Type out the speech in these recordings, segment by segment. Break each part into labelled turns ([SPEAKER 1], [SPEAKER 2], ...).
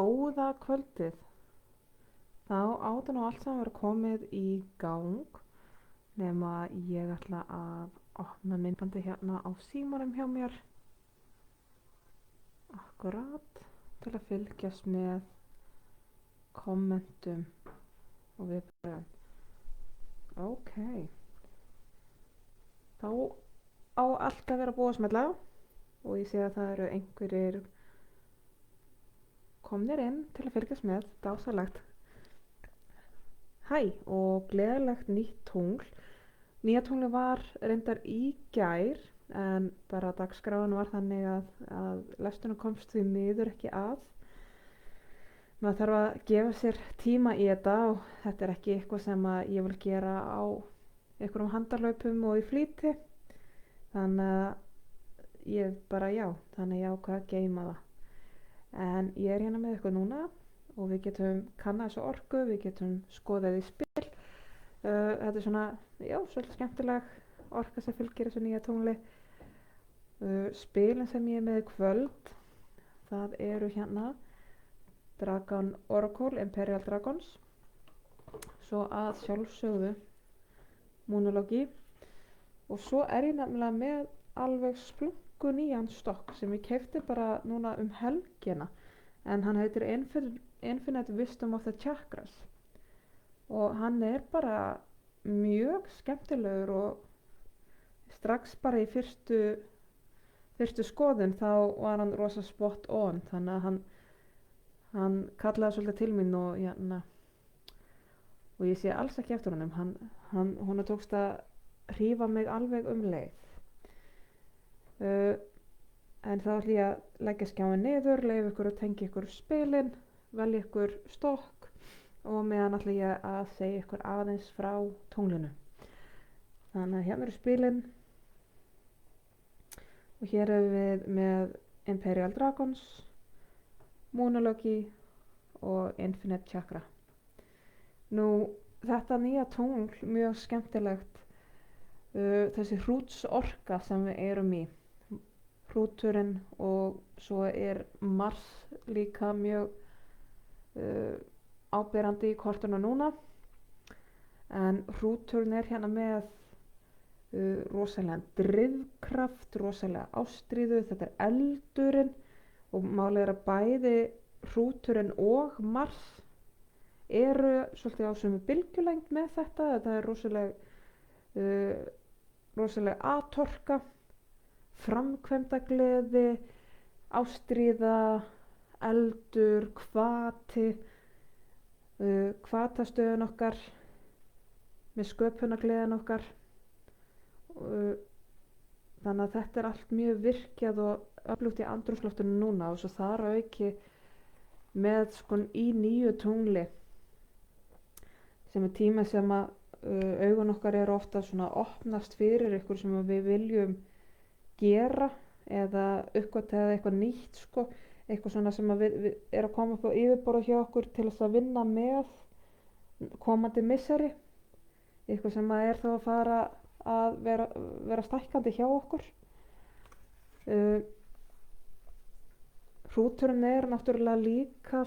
[SPEAKER 1] Góða kvöldið. Þá átti nú allt saman að vera komið í gang nema ég ætla að opna myndbandi hérna á símanum hjá mér akkurat til að fylgjast með kommentum og viðbrögðum. Ok, þá á allt að vera búið að smella og ég sé að það eru einhverjir komnir inn til að fylgjast með. Dásalegt. Hæ og gleðilegt nýtt tungl. Nýja tungli var reyndar í gær en bara dagskráin var þannig að lestunum komst því miður ekki að. Maður þarf að gefa sér tíma í þetta og þetta er ekki eitthvað sem að ég vil gera á einhverjum handarhlaupum og í flýti. Þannig að ég bara þannig ég ákvað að geyma það. En ég er hérna með ykkur núna og við getum kannað þessu orku, við getum skoðað í spil. Þetta er svona, svolítið skemmtileg orka sem fylgir þessu nýja tungli. Spilin sem ég er með í kvöld, það eru hérna Dragon Oracle, Imperial Dragons, svo að sjálfsögðu Moonology og svo er ég nefnilega með alveg splungu nýjan stokk sem ég keypti bara núna helgina en hann heitir Infinite Wisdom of the Chakras og hann er bara mjög skemmtilegur og strax bara í fyrstu skoðun þá var hann rosa spot on þannig að hann kallaði svolítið til mín og ég sé alls ekki eftir honum. Hún tókst að hrífa mig alveg leið. En þá ætlum ég að leggja skjáin niður, leyfa ykkur að tengja ykkur spilin, velja ykkur stokk og meðan ætlum ég að segja ykkur aðeins frá tunglinu. Þannig að hérna eru spilin og hér erum við með Imperial Dragons, Moonology og Infinite Chakra. Nú þetta nýja tungl, mjög skemmtilegt, þessi hrútsorka sem við erum í. Hrúturinn og svo er Mars líka mjög áberandi í kortinu núna en hrúturinn er hérna með rosalega drifkraft, rosalega ástríðu, þetta er eldurinn og málið er að bæði hrúturinn og Mars eru svolítið á sömu bylgjulengd með þetta er rosalega atorka, framkvæmdagleði, ástríða, eldur, hvatastöðun okkar með sköpunargleðin okkar. Þannig að þetta er allt mjög virkjað og öflugt í andrúmsloftinu núna og svo þar að auki með í nýju tungli sem er tíma sem að augun okkar eru ofta svona opnast fyrir ykkur sem við viljum gera eða uppgötva eitthvað nýtt eitthvað svona sem við er að koma upp á yfirborð hjá okkur til þess að vinna með komandi misseri, eitthvað sem er þá að fara að vera stækkandi hjá okkur. Hrúturinn er náttúrulega líka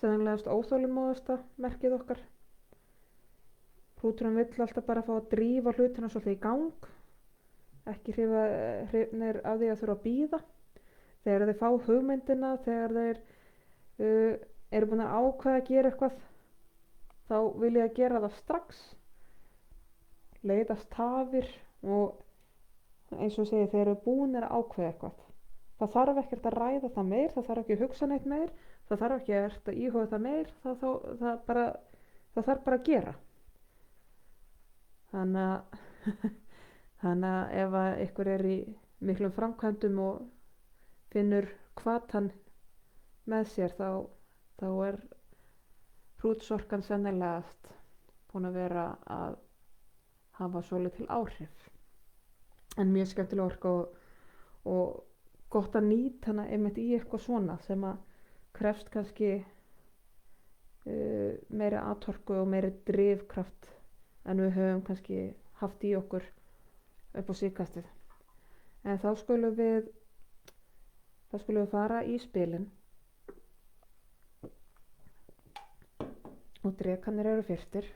[SPEAKER 1] sennilegast óþolinmóðasta merkið okkar. Hrúturinn vill alltaf bara fá að drífa hlutina svolítið í gang, ekki hrifnir af því að þurfa að bíða. Þegar þeir fá hugmyndina, þegar þeir eru búin að ákveða að gera eitthvað, þá vil ég að gera það strax, leiðast tafir og eins og segi, þeir eru búinir að ákveða eitthvað. Það þarf ekkert að ræða það meir, það þarf ekki að hugsa neitt meir, það þarf ekki að íhuga það meir, það þarf bara að gera. Þannig að ef ykkur er í miklum framkvæmdum og finnur hvatan með sér þá er hrútsorkan sennilegast búin að vera að hafa svolítil áhrif. En mjög skemmtileg orka og gott að nýta hana einmitt í eitthvað svona sem að krefst kannski meiri atorku og meiri drifkraft en við höfum kannski haft í okkur upp á síðkastið. En þá skulum við fara í spilin og drekarnir eru fyrstir.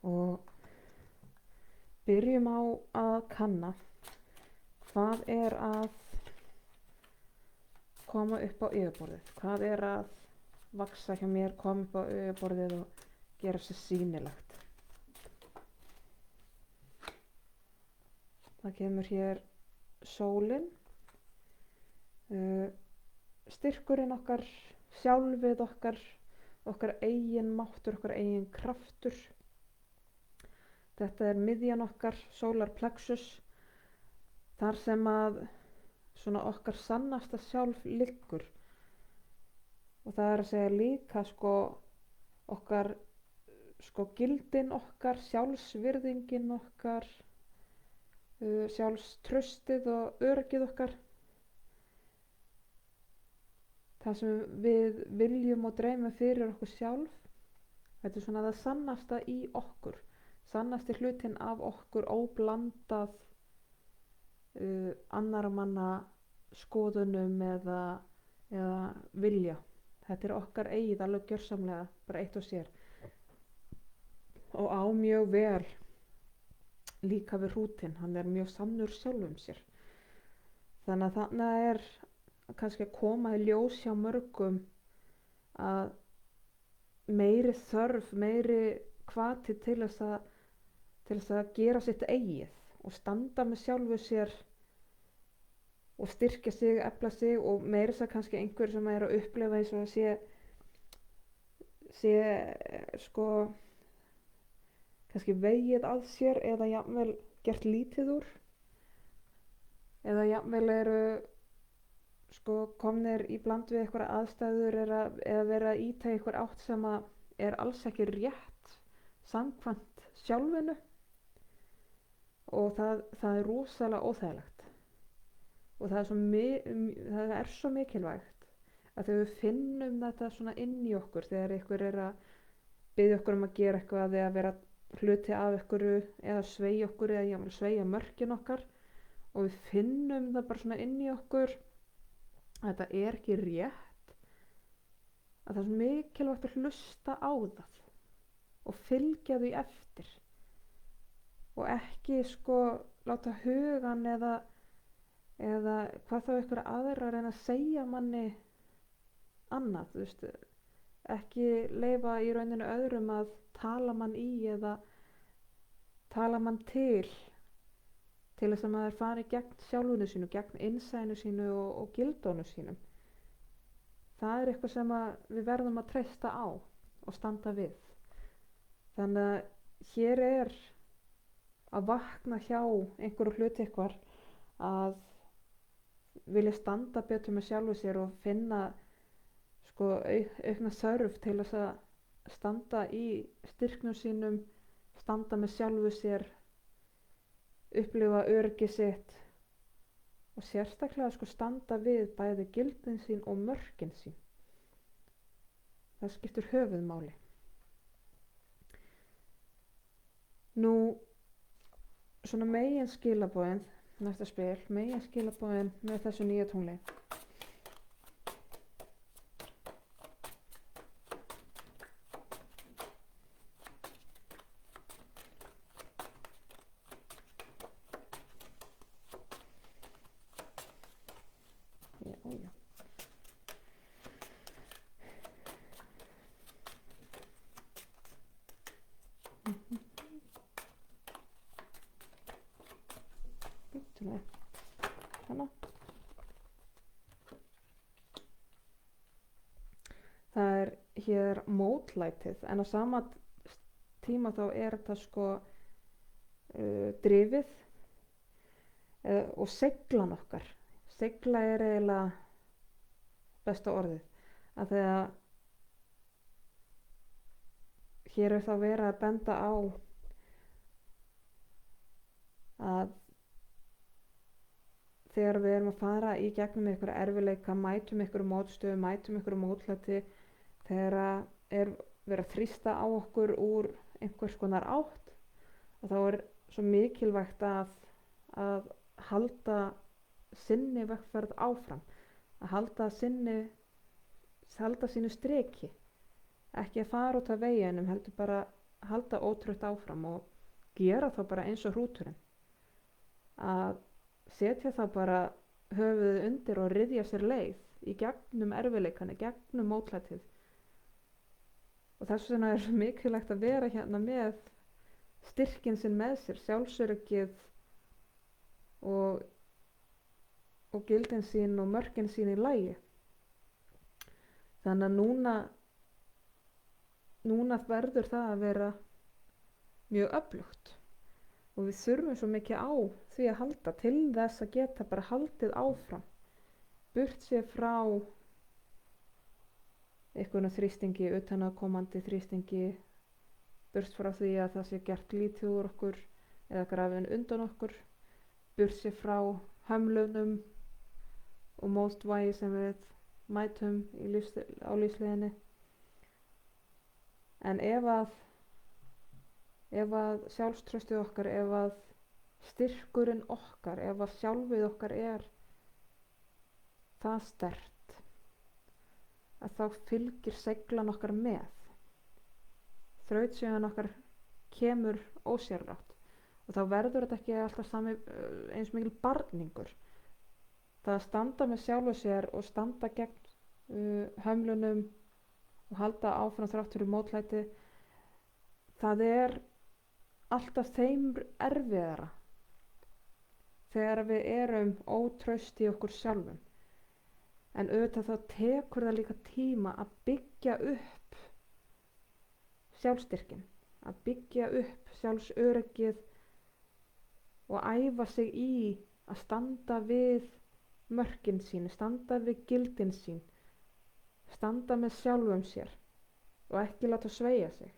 [SPEAKER 1] Og byrjum á að kanna hvað er að koma upp á yfirborðið, hvað er að vaxa hjá mér, koma upp á yfirborðið og gera sér sýnilegt. Það kemur hér sólin, styrkurinn okkar, sjálfið okkar, okkar eigin máttur, okkar eigin kraftur. Þetta er miðjan okkar, solar plexus, þar sem að svona okkar sannasta sjálf liggur. Og það er að segja líka okkar gildin okkar, sjálfsvirðingin okkar, sjálfstraustið og öryggið okkar. Það sem við viljum og dreymum fyrir okkur sjálf, þetta er svona það sannasta í okkur, sannasti hlutinn af okkur, óblandað annarra manna skoðunum eða vilja. Þetta er okkar eigið alveg gjörsamlega, bara eitt og sér. Og á mjög vel líka við hrútinn, hann er mjög sannur sjálfum sér. Þannig að þarna er kannski að koma í ljós hjá mörgum að meiri þörf, meiri hvati til þess að gera sitt eigið og standa með sjálfu sér og styrkja sig, efla sig, og meira þess að kannski einhver sem er að upplifa eins og að sé kannski vegið að sér eða jafnvel gert lítið úr, eða jafnvel eru komnir í bland við eitthvað aðstæður eða vera að ýta í eitthvað átt sem að er alls ekki rétt samkvæmt sjálfinu, og það er rosalega óþægilegt. Og það er svo mikilvægt að þegar við finnum þetta svona inn í okkur, þegar einhver er að biðja okkur að gera eitthvað eða vera hluti af ykkur eða sveigja okkur eða jafnvel sveigja mörkin okkar, og við finnum það bara svona inn í okkur að þetta er ekki rétt, að það er svo mikilvægt að hlusta á það og fylgja því eftir og ekki láta hugan eða hvað þá einhverja aðra reyna að segja manni annað, ekki leyfa í rauninu öðrum að tala mann í eða tala mann til þess að maður fari gegn sjálfunu sínu, gegn innsæinu sínu og gildónu sínum. Það er eitthvað sem við verðum að treysta á og standa við. Þannig að hér er að vakna hjá einhverju hluti eitthvað að vilja standa betur með sjálfu sér og finna aukna þörf til þess að standa í styrknum sínum, standa með sjálfu sér, upplifa öryggi sitt og sérstaklega standa við bæði gildin sín og mörkin sín. Það skiptir höfuðmáli. Nú, svona megin skilaboðin, næsta spil, megin skilaboðin með þessu nýja tónli. Það er hér mótlætið, en á sama tíma þá er þetta drifið og seglan okkar. Segla er eiginlega besta orðið, að þegar hér er þá verið að benda á að þegar við erum að fara í gegnum einhverja erfiðleika, mætum einhverju mótstöðu, mætum einhverju mótlæti, þegar er verið að þrýsta á okkur úr einhvers konar átt, og þá er svo mikilvægt að halda sinni vegferð áfram, að halda sínu striki, ekki að fara út af veginum, heldur bara halda ótrautt áfram og gera þá bara eins og hrúturinn, að setja þá bara höfuðið undir og ryðja sér leið í gegnum erfiðleikana, gegnum mótlætið. Og þess vegna er mikilvægt að vera hérna með styrkinn sinn með sér, sjálfsöryggið og gildin sín og mörkin sín í lagi. Þannig að núna verður það að vera mjög öflugt og við þurfum svo mikið á því að halda til þess að geta bara haldið áfram, burt sér frá einhvern þrýstingi, utanaðkomandi þrýstingi, burt frá því að það sé gert lítið úr okkur eða grafin undan okkur, burt sér frá hömlunum og mótvægi sem við mætum á lífsleiðinni. En ef að sjálfstraustið okkar, ef að styrkurinn okkar, ef að sjálfið okkar er það sterkt, að þá fylgir seiglan okkar með. Þrautseigan okkar kemur ósjálfrátt og þá verður þetta ekki alltaf eins mikil barningur. Það að standa með sjálfu sér og standa gegn hömlunum og halda áfram þrátt fyrir mótlæti, það er alltaf þeim erfiðara þegar við erum ótraust í okkur sjálfum. En auðvitað þá tekur það líka tíma að byggja upp sjálfstyrkin, að byggja upp sjálfsöryggið og æfa sig í að standa við mörkin sín, standa við gildin sín, standa með sjálfum sér og ekki láta sveigja sig.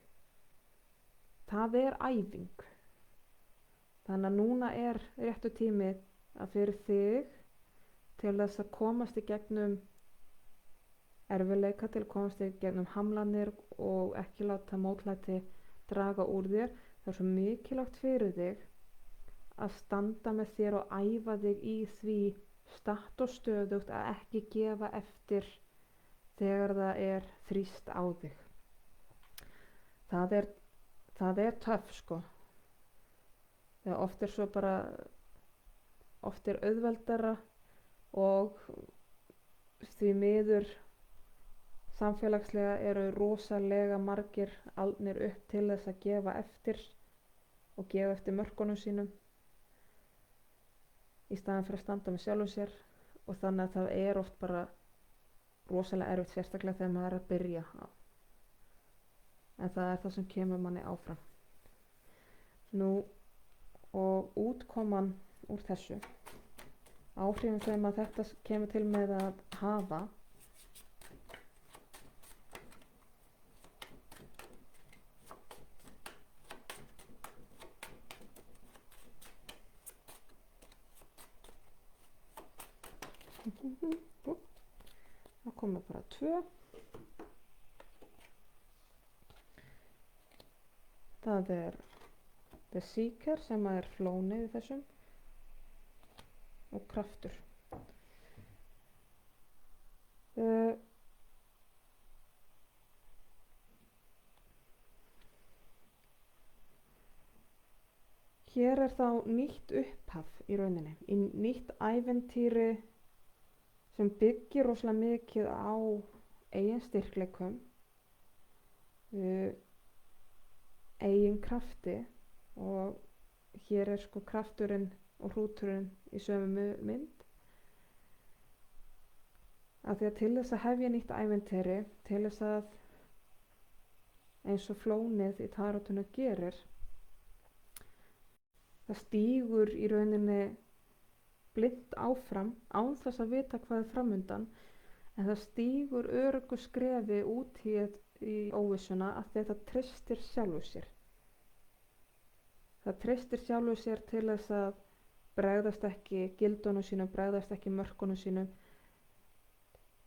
[SPEAKER 1] Það er æfing. Þannig að núna er réttu tími að fyrir þig til þess að komast í gegnum erfiðleika, til að komast í gegnum hamlanir og ekki láta mótlæti draga úr þér. Það er svo mikilvægt fyrir þig að standa með þér og æfa þig í því statt og stöðugt að ekki gefa eftir þegar það er þrýst á þig. Það er töff sko. Þegar oft er auðveldara og því miður samfélagslega eru rosalega margir aldnir upp til þess að gefa eftir og gefa eftir mörkunum sínum í staðan fyrir að standa með sjálfum sér, og þannig að það er oft bara rosalega erfitt, sérstaklega þegar maður er að byrja. En það er það sem kemur manni áfram. Og útkoman úr þessu, áhrifin sem að þetta kemur til með að hafa, það komur bara 2. Það er The Seeker sem er flónið í þessum og kraftur. Hér er þá nýtt upphaf í rauninni, í nýtt ævintýri sem byggir rosalega mikið á eigin styrkleikum, eigin krafti, og hér er sko krafturinn og hrúturinn í sömu mynd. Af því að til þess að hefja nýtt ævintýri, til þess að eins og flónið í tarotinu gerir, það stígur í rauninni blint áfram án þess að vita hvað er framundan, en það stígur öruggu skrefi út í óvissuna að þetta treystir sjálfu sér. Það treystir sjálfu sér til þess að bregðast ekki gildunum sínum, bregðast ekki mörkunum sínum,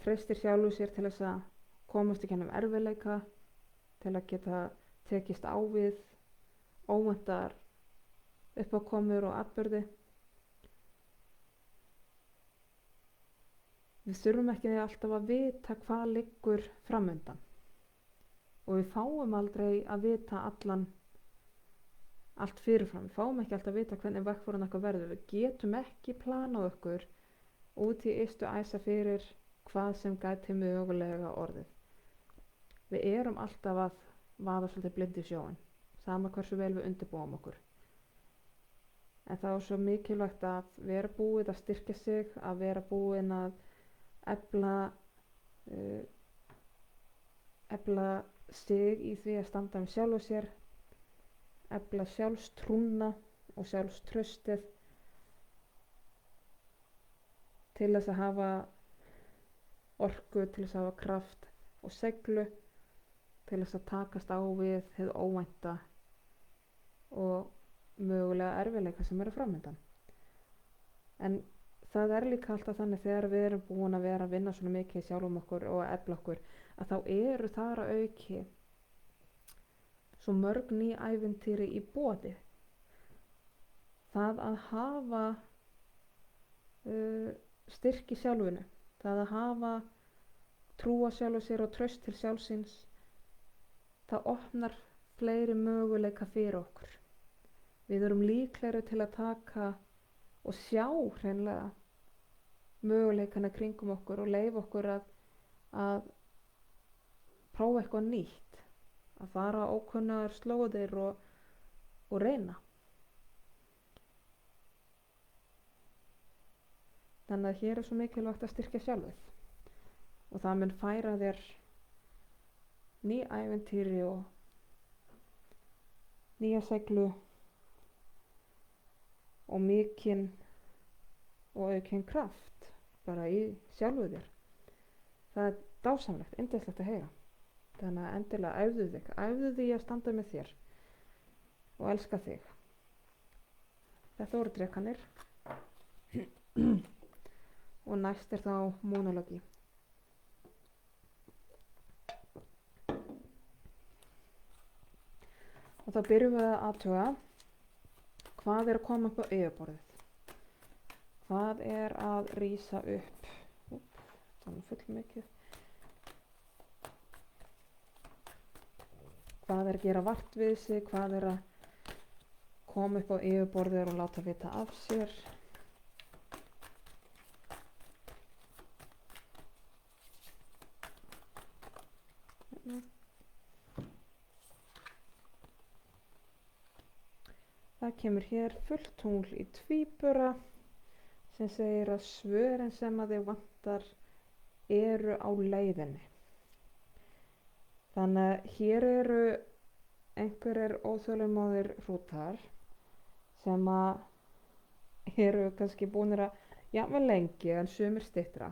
[SPEAKER 1] treystir sjálfu sér til þess að komast í gegnum erfiðleika, til að geta tekist á við óvæntar uppákomur og atburði. Við þurfum ekki alltaf að vita hvað liggur framundan og við fáum aldrei að vita allt fyrirfram. Við fáum ekki alltaf að vita hvernig vegfaran okkar verður. Við getum ekki planað okkur út í ystu æsa fyrir hvað sem gæti mögulega orðið. Við erum alltaf að vaða svolítið blind í sjóinn, sama hversu vel við undirbúum okkur. En það er svo mikilvægt að vera búið að styrkja sig, að vera búin að efla sig í því að standa með sjálfu sér, efla sjálfstrúna og sjálfstraustið til þess að hafa orku, til þess að hafa kraft og seiglu til þess að takast á við hið óvænta og mögulega erfiðleika sem eru framundan. En það er líka alltaf þannig þegar við erum búin að vera að vinna svona mikið sjálfum okkur og að efla okkur, að þá eru þar að auki svo mörg ný ævintýri í boði. Það að hafa styrk í sjálfinu, það að hafa trú á sjálfu sér og traust til sjálfsins, það opnar fleiri möguleika fyrir okkur. Við erum líklegri til að taka og sjá hreinlega möguleikana kringum okkur og leyfa okkur að prófa eitthvað nýtt, að fara ókunnar slóðir og reyna. Þannig að hér er svo mikilvægt að styrkja sjálfið og það mun færa þér ný ævintýri og nýja seiglu og mikinn og aukinn kraft bara í sjálfu þér. Það er dásamlegt, yndislegt að heyra. Þannig að endilega æfðu því að standa með þér og elska þig. Þetta voru drekanir og næst er þá monologi. Og þá byrjum við að athuga hvað er að koma upp á yfirborðið. Hvað er að rísa upp? Það er full mikið. Hvað er að gera vart við sig? Hvað er að koma upp á yfirborðið og láta vita af sér? Það kemur hér fullt tungl í tvíbura sem segir að svörin sem að þig vantar eru á leiðinni. Þannig að hér eru einhverjir óþolinmóðir hrútar sem að eru kannski búnir að jafnvel lengi en sumir styttra.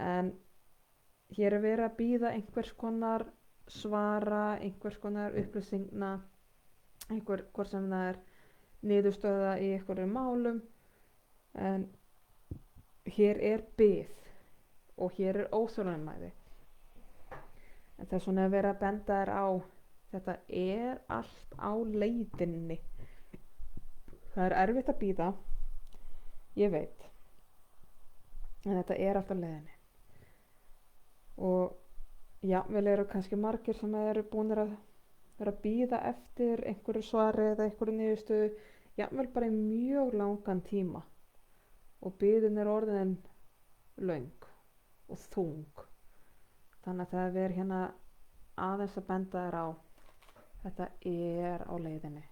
[SPEAKER 1] En hér er verið að bíða einhvers konar svara, einhvers konar upplýsingna, hvort sem það er niðurstöða í einhverjum málum, en hér er bið og hér er óþolinmæði. En það er svona að vera að benda þér á, þetta er allt á leiðinni. Það er erfitt að bíða, ég veit, en þetta er allt á leiðinni. Og jafnvel eru kannski margir sem eru búnir að vera að bíða eftir einhverju svari eða einhverju niðurstöðu, jafnvel bara í mjög langan tíma. Og biðin er orðin löng og þung. Þannig að það er hérna aðeins að benda þér á, þetta er á leiðinni.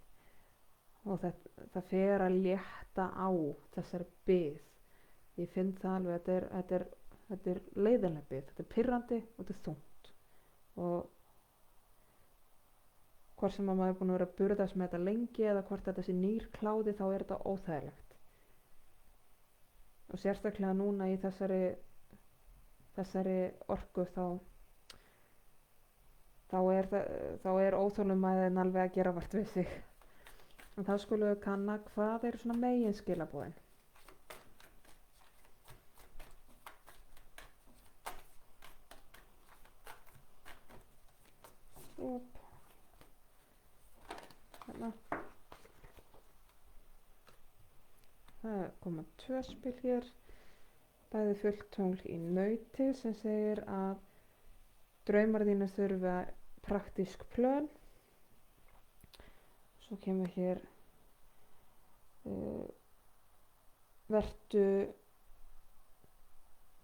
[SPEAKER 1] Og það fer að létta á þessari bið. Ég finn það alveg, þetta er leiðinleg bið, þetta er pirrandi og þetta er þungt. Og hvort sem að maður er búin að vera að burðast með þetta lengi eða hvort þetta sé nýr kláði, þá er þetta óþægilegt. Og sérstaklega núna í þessari orku þá er óþolinmæðin alveg að gera vart við sig. En þá skulum við kanna hvað eru svona megin skilaboðin. Það koma 2 spil hér. bæði fullt tungl í Nauti sem segir að draumar þínu þurfa praktísk plön. Svo kemur hér vertu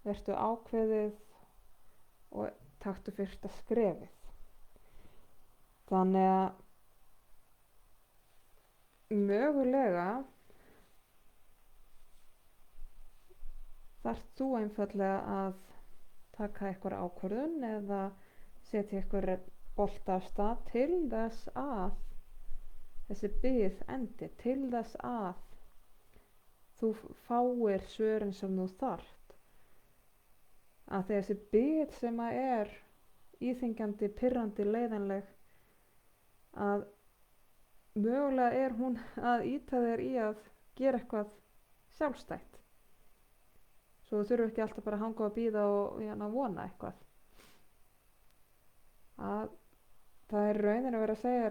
[SPEAKER 1] ákveðið og taktu fyrsta skrefið. Þannig að mögulega þarft þú einfaldlega að taka einhverja ákvörðun eða setja einhverja bolta af stað til þess að þessi bið endi, til þess að þú fáir svörin sem þú þarft. Að þessi bið sem að er íþyngjandi, pirrandi, leiðinleg, að mögulega er hún að ýta þér í að gera eitthvað sjálfstætt. Svo þú þurfur ekki alltaf bara að hanga og bíða og vona eitthvað. Að það er raunin að vera að segja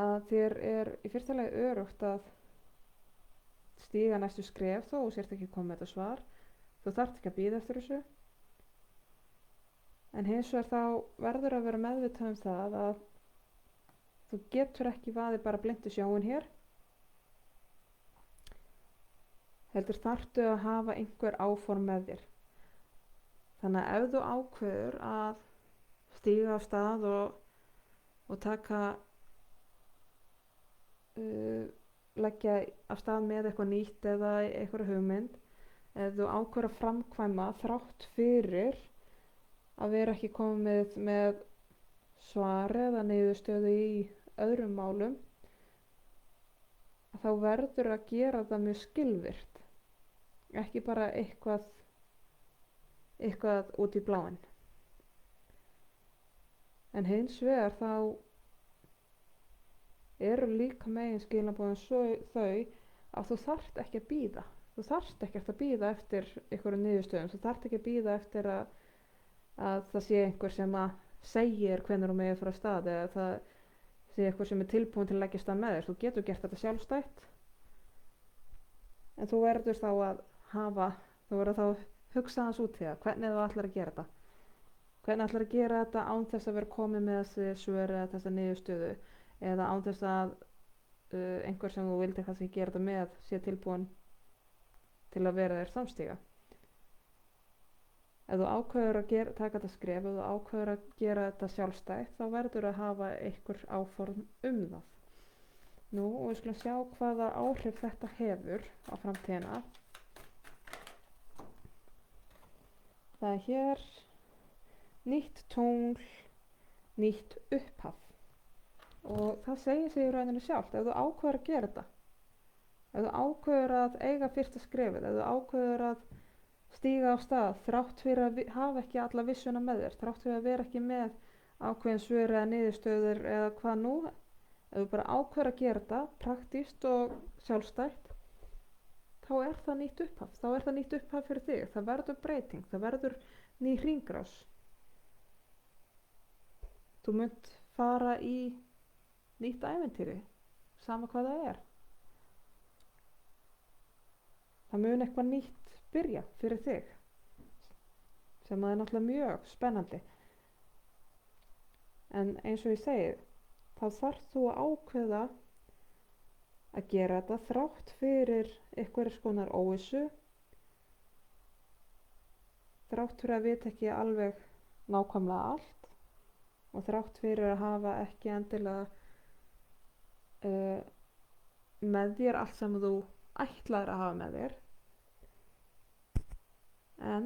[SPEAKER 1] að þér er í fyrsta lagi örugt að stíga næstu skref þó þú sért ekki komið með þetta svar. Þú þarft ekki að bíða eftir þessu. En hins vegar þá verður að vera meðvitað um það að þú getur ekki vaðið bara blindu sjóin hér. Heldur þarftu að hafa einhver áform með þér. Þannig að ef þú ákveður að stíga af stað og taka leggja af stað með eitthvað nýtt eða eitthvað hugmynd, ef þú ákveður að framkvæma þrátt fyrir að vera ekki komið með svar eða niðurstöðu í öðrum málum, þá verður að gera það mjög skilvirkt, ekki bara eitthvað út í bláinn. En hins vegar þá eru líka megin skilaboðin þau að þú þarft ekki að bíða. Þú þarft ekki að bíða eftir einhverju niðurstöðum. Þú þarft ekki að bíða eftir að það sé einhver sem að segir hvenær þú megir frá stað eða það sé einhver sem er tilbúin til að leggja stað með þér. Þú getur gert þetta sjálfstætt. En þú verður þá að hugsa hans út því að hvernig þú ætlar að gera þetta. Hvernig ætlar að gera þetta án þess að vera komið með þessi svör eða þessa niðurstöðu eða án þess að einhver sem þú vildi kannski gera þetta með sé tilbúin til að vera þér samstíga. Ef þú ákveður að taka þetta skref, ef þú ákveður að gera þetta sjálfstætt, þá verður að hafa einhver áform það. Nú, og við skulum sjá hvaða áhrif þetta hefur á framtíðina. Það er hér nýtt tungl, nýtt upphaf. Og það segir sig í rauninu sjálft. Ef þú ákveður að gera þetta, ef þú ákveður að eiga fyrsta skrefið, ef þú ákveður að stíga á stað þrátt fyrir að hafa ekki alla vissuna með þér, þrátt fyrir að vera ekki með ákveðin svör eða niðurstöður eða hvað nú, ef þú bara ákveður að gera þetta praktískt og sjálfstætt, þá er það nýtt upphaf. Þá er það nýtt upphaf fyrir þig. Það verður breyting, það verður ný hringrás. Þú munt fara í nýtt ævintýri, sama hvað það er. Það mun eitthvað nýtt byrja fyrir þig, sem er náttúrulega mjög spennandi. En eins og ég segi, þá þarft þú að ákveða að gera þetta þrátt fyrir einhverjum konar óvissu, þrátt fyrir að vita ekki alveg nákvæmlega allt og þrátt fyrir að hafa ekki endilega með þér allt sem þú ætlaðir að hafa með þér. En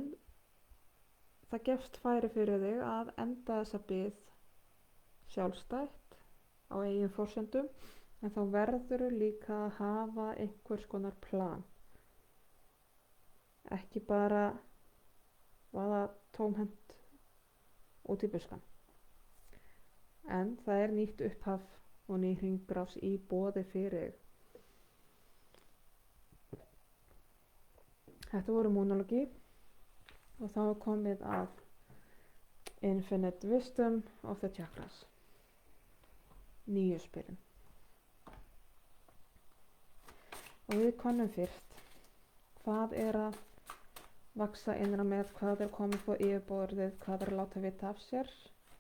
[SPEAKER 1] það gefst færi fyrir þig að enda þessa bið sjálfstætt á eigin forsendum, en þá verður líka að hafa einhvers konar plan. Ekki bara vaða tómhent út í buskann. En það er nýtt upphaf og ný hringrás í boði fyrir þig. Þetta voru monologi og þá er komið að Infinite Wisdom of the Chakras. 9 spilin. Og við konum fyrst hvað er að vaxa innan með, hvað er komið på yfirborðið, hvað er að láta vita af sér.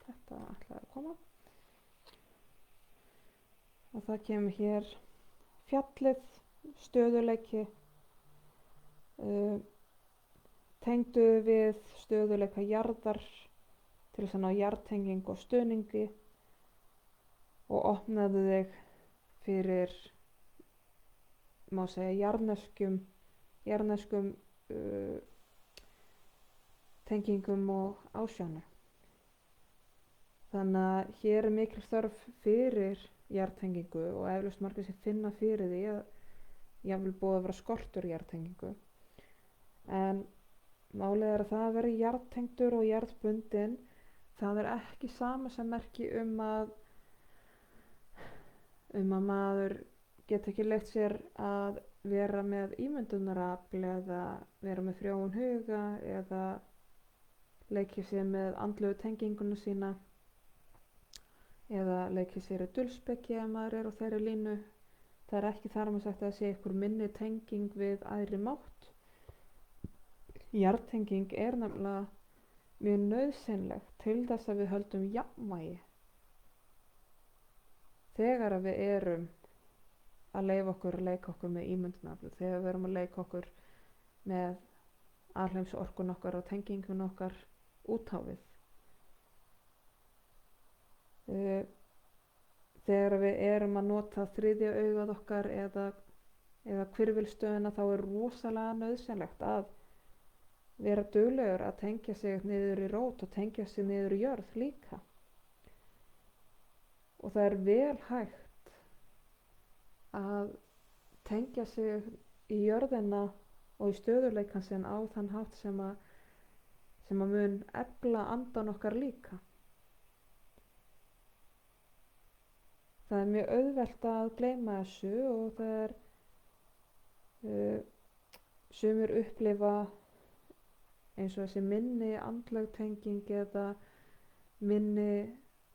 [SPEAKER 1] Þetta ætlaði að koma. Og það kemur hér fjallið, stöðuleiki, tengdu við stöðuleika jarðar til þess að ná jarðtengingu og stuðningi og opnaðu þig fyrir, má segja, jarðneskum tengingum og ásjónu. Þannig að hér er mikil þörf fyrir jarðtengingu og eflaust margir sem finna fyrir því að jafnvel búið að vera skortur jarðtengingu. En málið er að það að vera jarðtengdur og jarðbundinn, það er ekki sama sem merki að maður geti ekki leyft sér að vera með ímyndunarafl eða vera með frjóan huga eða leikið sér með andlegu tenginguna sína eða leikið sér í dulspeki ef maður er á þeirri línu. Það er ekki þar með sagt að það sé einhver minni tenging við æðri mátt. Jarðtenging er nefnilega mjög nauðsynleg til þess að við höldum jafnvægi þegar að við erum að leyfa okkur að leika okkur með ímyndunarafl, þegar við erum að leika okkur með alheimsorkun okkar og tengingun okkar út á við. Þegar við erum að nota þriðja augað okkar eða hvirfilstöðina, þá er rosalega nauðsynlegt að vera duglegur að tengja sig niður í rót og tengja sig niður í jörð líka. Og það er vel hægt að tengja sig í jörðina og í stöðuleikan sinn á þann hátt sem að mun efla andan okkar líka. Það er mjög auðvelt að gleyma þessu og það er sumir upplifa eins og þessi minni andleg tenging eða minni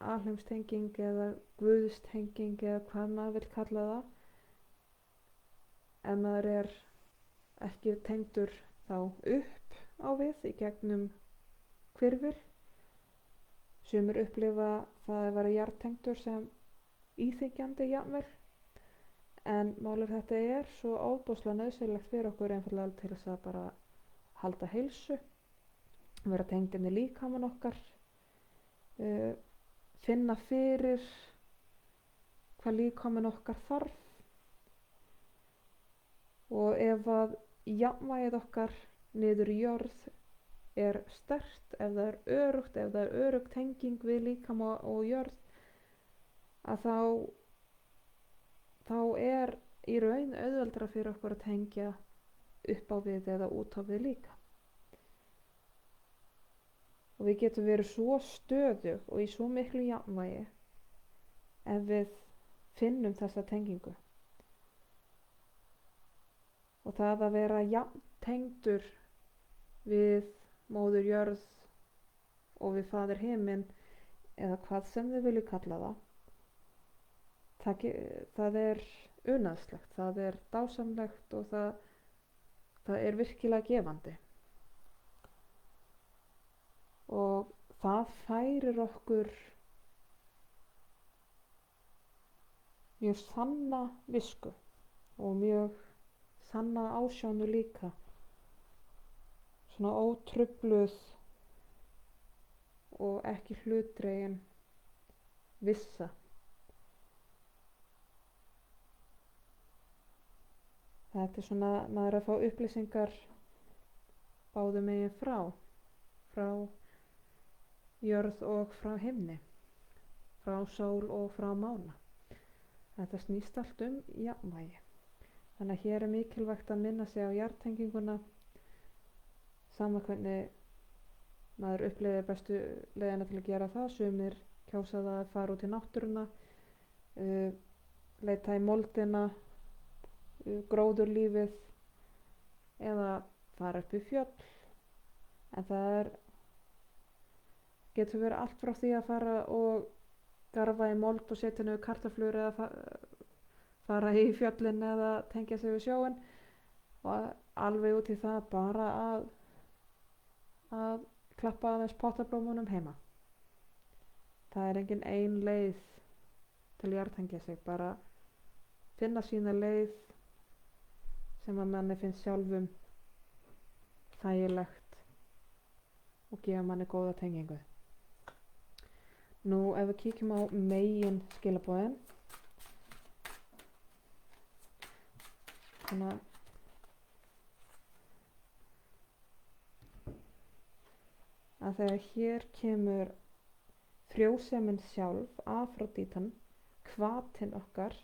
[SPEAKER 1] alheimstenging eða guðstenging eða hvað maður vil kalla það, en maður er ekki tengdur þá upp á við í gegnum hvirfil. Sumir upplifa það að vera jarðtengdur sem íþykjandi jafnvel, en málið þetta er svo óbúslega nauðsynlegt fyrir okkur einfaldlega til þess að bara halda heilsu, vera tengd inn í líkamann okkar, finna fyrir hvað líkamann okkar þarf, og ef að jafnvægið okkar niður í jörð er sterkt, ef það er öruggt, ef það er örugg tenging við líkama og jörð, að þá er í raun auðveldara fyrir okkur að tengja upp á við eða út á við líka. Og við getum verið svo stöðug og í svo miklu jafnvægi ef við finnum þessa tengingu. Og það að vera jafntengdur við móður jörð og við faðir himinn eða hvað sem þið vilju kalla það er unaðslegt, það er dásamlegt og það er virkilega gefandi. Og það færir okkur mjög sanna visku og mjög sanna ásjónu líka, svona ótrufluð og ekki hlutdregin vissa. Þetta er svona, maður er að fá upplýsingar báðum megin frá jörð og frá himni, frá sól og frá mána. Þetta snýst allt jafnvægi. Þannig að hér er mikilvægt að minna sig á jarðtenginguna, sama hvernig maður upplifir bestu leiðina til að gera það. Sumir kjósa það að fara út í náttúruna, leita í moldina, gróðurlífið eða fara upp í fjöll, en það getur verið allt frá því að fara og garfa í mold og setja niður kartöflur eða fara í fjöllin eða tengja sig við sjóinn, og alveg út í það bara að klappa aðeins pottablómunum heima. Það er engin ein leið til að jarðtengja sig, bara finna sína leið sem að manni finnst sjálfum þægilegt og gefa manni góða tengingu. Nú ef við kíkjum á megin skilaboðin, þannig að þegar hér kemur frjósemin sjálf, Afródítan, hvatinn okkar,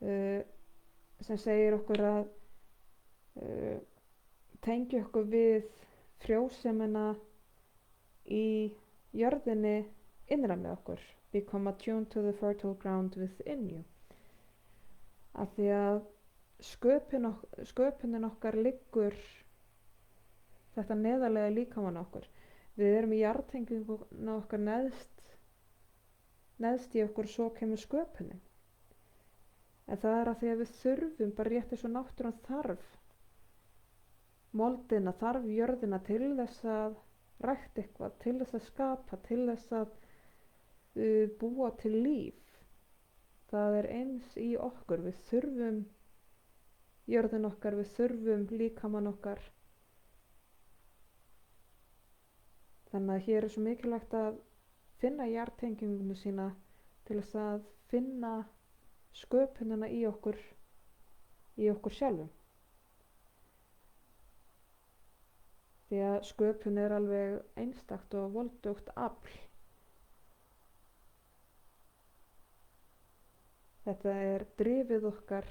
[SPEAKER 1] sem segir okkur að tengja okkur við frjósemina í jörðinni innra með okkur. Become attuned to the fertile ground within you. Af því að sköpunin okkar liggur þetta neðarlega líkamann okkur. Við erum í jarðtenginguna okkar neðst í okkur, svo kemur sköpunin. En það er að því að við þurfum, bara rétt eins og náttúran þarf moldina, þarf jörðina til þess að rækta eitthvað, til þess að skapa, til þess að búa til líf. Það er eins í okkur, við þurfum jörðin okkar, við þurfum líkamann okkar. Þannig að hér er svo mikilvægt að finna jarðtenginguna sína til þess að finna sköpunina í okkur sjálfum. Því að sköpun er alveg einstakt og voldugt afl. Þetta er drifið okkar,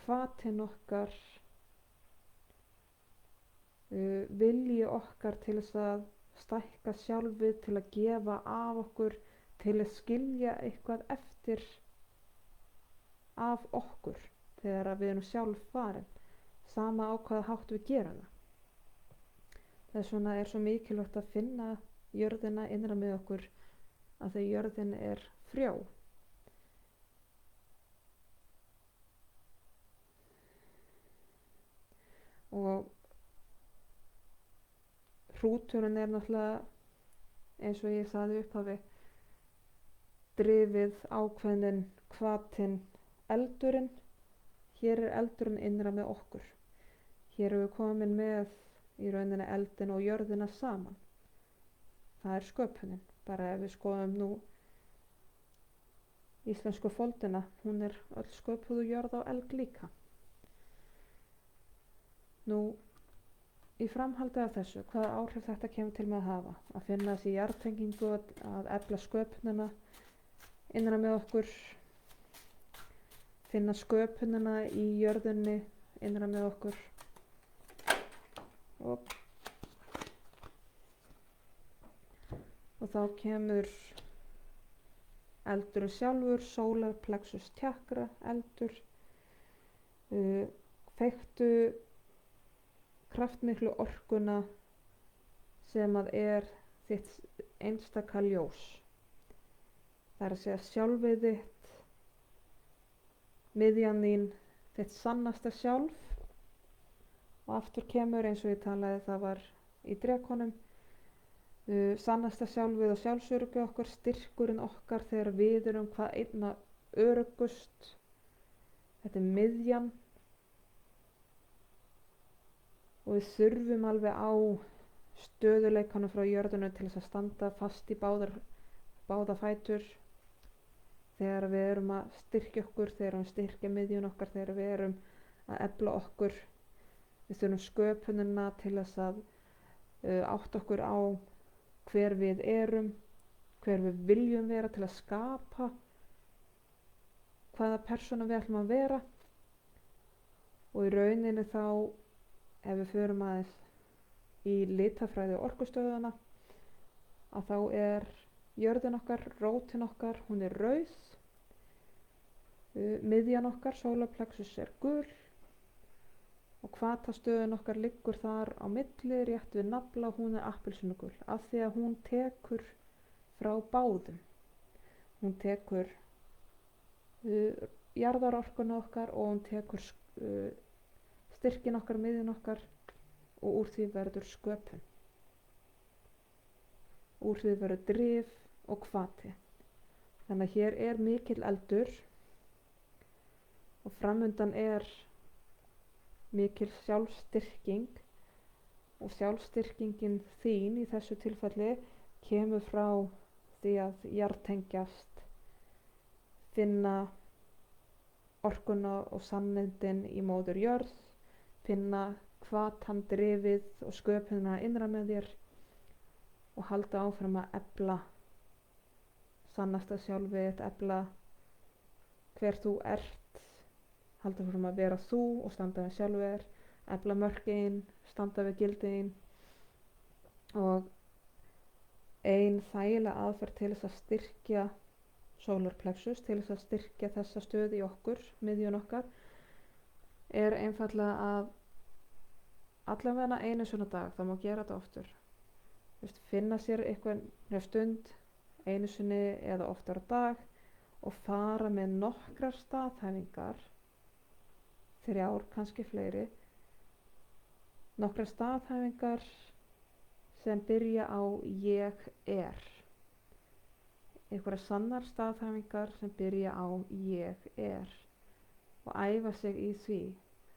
[SPEAKER 1] hvatinn okkar, vilji okkar til þess að stækka sjálfið, til að gefa af okkur, til að skilja eitthvað eftir af okkur þegar við erum sjálf farin, sama á hvaða hátt við gerum það. Þess vegna er svo mikilvægt að finna jörðina innra með okkur, að því jörðin er frjó. Og hrúturinn er náttúrulega, eins og ég sagði í upphafi, drifið, ákveðnin, hvatinn, eldurinn. Hér er eldurinn innra með okkur. Hér erum við komin með í rauninni eldin og jörðina saman. Það er sköpunin. Bara ef við skoðum nú íslensku foldina, hún er öll sköpuð úr jörð og eld líka. Nú, í framhaldi af þessu, hvaða áhrif þetta kemur til með að hafa? Að finna þessi jarðtengingu, að efla sköpunina innra með okkur, finna sköpunina í jörðinni innra með okkur. Og þá kemur eldurinn sjálfur, solar plexus chakra, eldur, feiktu kraftmiklu orkuna sem að er þitt einstaka ljós. Það er að segja sjálfið þitt, miðjan þín, þitt sannasta sjálf. Og aftur kemur, eins og ég talaði, það var í drekonum, sannasta sjálfið og sjálfsöryggi okkar, styrkurinn okkar þegar við erum hvað einna öruggust. Þetta er miðjan. Og við þurfum alveg á stöðuleikanum frá jörðinu til þess að standa fast í báða fætur þegar við erum að styrkja okkur, þegar við erum að styrkja miðjun okkar, þegar við erum að efla okkur. Við þurfum sköpunina til þess að átta okkur á hver við erum, hver við viljum vera, til að skapa hvaða persóna við ætlum að vera. Og í rauninni þá, ef við förum aðeins í litafræði og orkustöðuna, að þá er jörðin okkar, rótin okkar, hún er rauð, miðjan okkar, solar plexus, er gul og hvatastöðin okkar liggur þar á milli, rétt við nafla, hún er appelsínugul, af því að hún tekur frá báðum. Hún tekur jarðarorkuna okkar og hún tekur styrkin okkar, miðjun okkar, og úr því verður sköpun. Úr því verður drif og hvati. Þannig að hér er mikill eldur og framundan er mikil sjálfstyrking, og sjálfstyrkingin þín í þessu tilfelli kemur frá því að jartengjast, finna orkuna og sannindin í móður jörð, finna hvatan, drifið og sköpunina innra með þér og halda áfram að efla sannasta sjálfið þitt, efla hver þú ert, halda áfram að vera þú og standa við sjálfur, efla mörkin, standa við gildiðin. Og ein þægilega aðferð til þess að styrkja solar plexus, til þess að styrkja þessa stöð í okkur, miðjun okkar, er einfallega að allavega einu svona dag, það má gera þetta oftur, finna sér einhvern stund einu sinni eða oftar á dag og fara með nokkrar staðhæfingar, 3, kannski fleiri, nokkrar staðhæfingar sem byrja á ég er, einhverjar sannar staðhæfingar sem byrja á ég er, og æfa sig í því.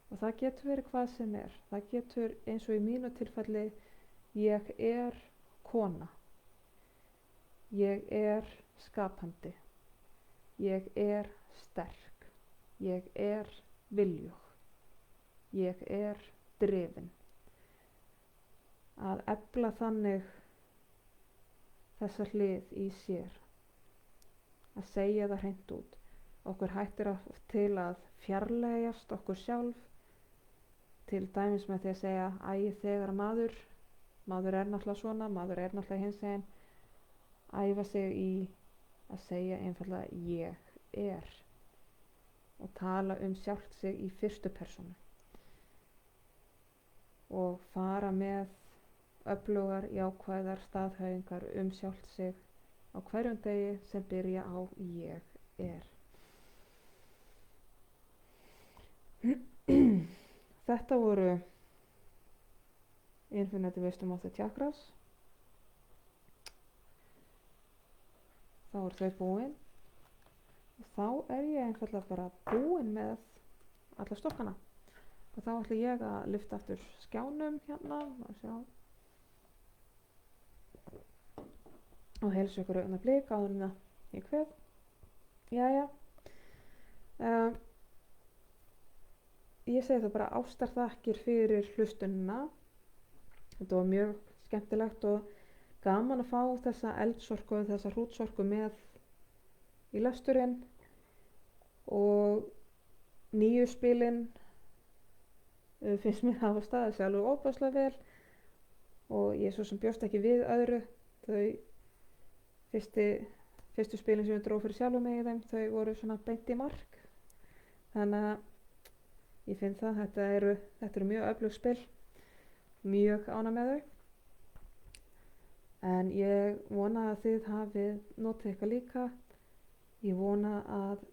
[SPEAKER 1] Og það getur verið hvað sem er. Það getur, eins og í mínu tilfelli, ég er kona, ég er skapandi, ég er sterk, ég er viljug, ég er drifin. Að efla þannig þessa hlið í sér, að segja það hreint út. Okkur hættir til að fjarlægjast okkur sjálf, til dæmis með því að segja þegar maður er náttúrulega svona, maður er náttúrulega hinsegin, æfa sig í að segja einfallega ég er og tala sjálft sig í fyrstu persónu og fara með öflugar jákvæðar staðhæfingar sjálft sig á hverjum degi sem byrja á ég er. Þetta voru Infinite Wisdom of the Chakras. Þá eru þau búin og þá er ég einfallega bara búin með alla stokkana. Og þá ætla ég að lyfta aftur skjánum hérna og heilsa ykkur augnablik áður en að ég kveð. Jæja. Ég segi það bara ástarþakkir fyrir hlustunina. Þetta var mjög skemmtilegt og gaman að fá þessa eldsorku, þessa hrútsorku með í lesturinn, og nýju spilin finnst mér hafa staðið sig alveg óbærslega vel og ég svo sem bjóst ekki við öðru. Þau fyrstu spilin sem ég dró fyrir sjálfum mig í þeim, þau voru svona beint í mark. Þannig að ég finn það, þetta eru mjög öflug spil, mjög ánægð með þau. En ég vona að þið hafið notið eitthvað líka. Ég vona að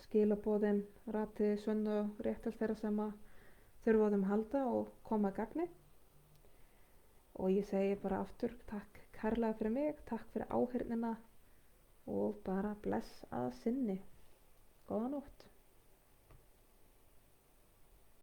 [SPEAKER 1] skilaboðin rati sönn og rétt til þeirra sem að þurfa á þeim halda og koma að gagni. Og ég segi bara aftur takk kærlega fyrir mig, takk fyrir áheyrnina og bara bless að sinni. Góða nótt.